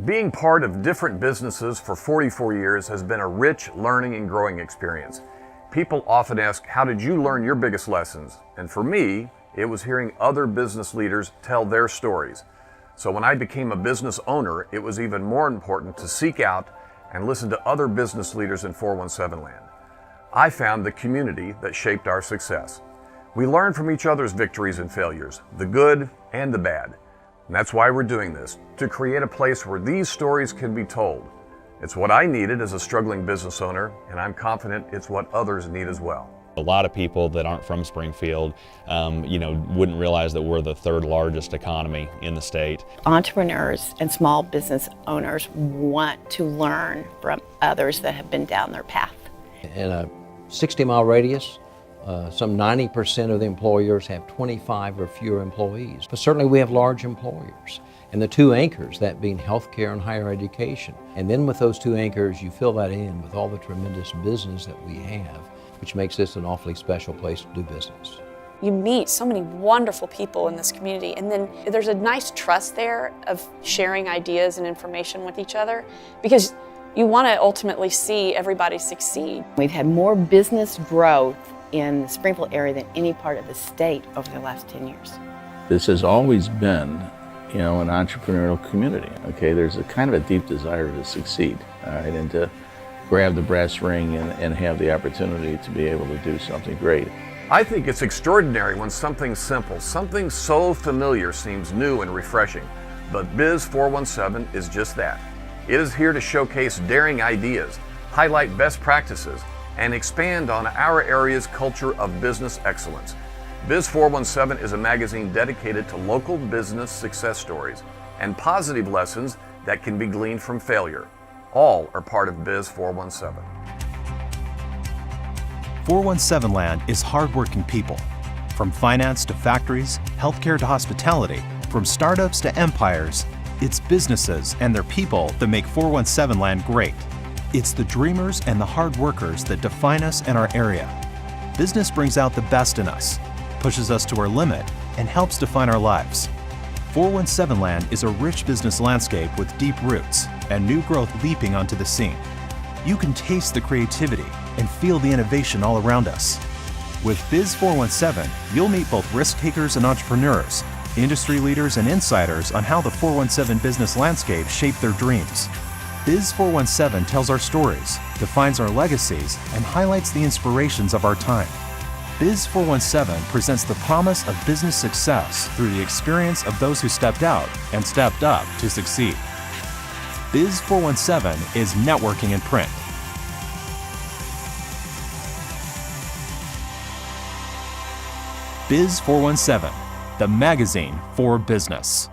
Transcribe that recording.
Being part of different businesses for 44 years has been a rich learning and growing experience. People often ask, how did you learn your biggest lessons? And for me, it was hearing other business leaders tell their stories. So when I became a business owner, it was even more important to seek out and listen to other business leaders in 417 land. I found the community that shaped our success. We learn from each other's victories and failures, the good and the bad. And that's why we're doing this, to create a place where these stories can be told. It's what I needed as a struggling business owner, and I'm confident it's what others need as well. A lot of people that aren't from Springfield, wouldn't realize that we're the third largest economy in the state. Entrepreneurs and small business owners want to learn from others that have been down their path. In a 60-mile radius, some 90% of the employers have 25 or fewer employees. But certainly we have large employers. And the two anchors, that being healthcare and higher education. And then with those two anchors, you fill that in with all the tremendous business that we have, which makes this an awfully special place to do business. You meet so many wonderful people in this community, and then there's a nice trust there of sharing ideas and information with each other, because you want to ultimately see everybody succeed. We've had more business growth in the Springfield area than any part of the state over the last 10 years. This has always been, an entrepreneurial community. Okay, there's a kind of a deep desire to succeed, all right, and to grab the brass ring and have the opportunity to be able to do something great. I think it's extraordinary when something simple, something so familiar seems new and refreshing. But Biz 417 is just that. It is here to showcase daring ideas, highlight best practices, and expand on our area's culture of business excellence. Biz 417 is a magazine dedicated to local business success stories and positive lessons that can be gleaned from failure. All are part of Biz 417. 417 Land is hardworking people. From finance to factories, healthcare to hospitality, from startups to empires, it's businesses and their people that make 417 Land great. It's the dreamers and the hard workers that define us and our area. Business brings out the best in us, pushes us to our limit, and helps define our lives. 417 Land is a rich business landscape with deep roots and new growth leaping onto the scene. You can taste the creativity and feel the innovation all around us. With Biz 417, you'll meet both risk takers and entrepreneurs, industry leaders and insiders on how the 417 business landscape shaped their dreams. Biz 417 tells our stories, defines our legacies, and highlights the inspirations of our time. Biz 417 presents the promise of business success through the experience of those who stepped out and stepped up to succeed. Biz 417 is networking in print. Biz 417, the magazine for business.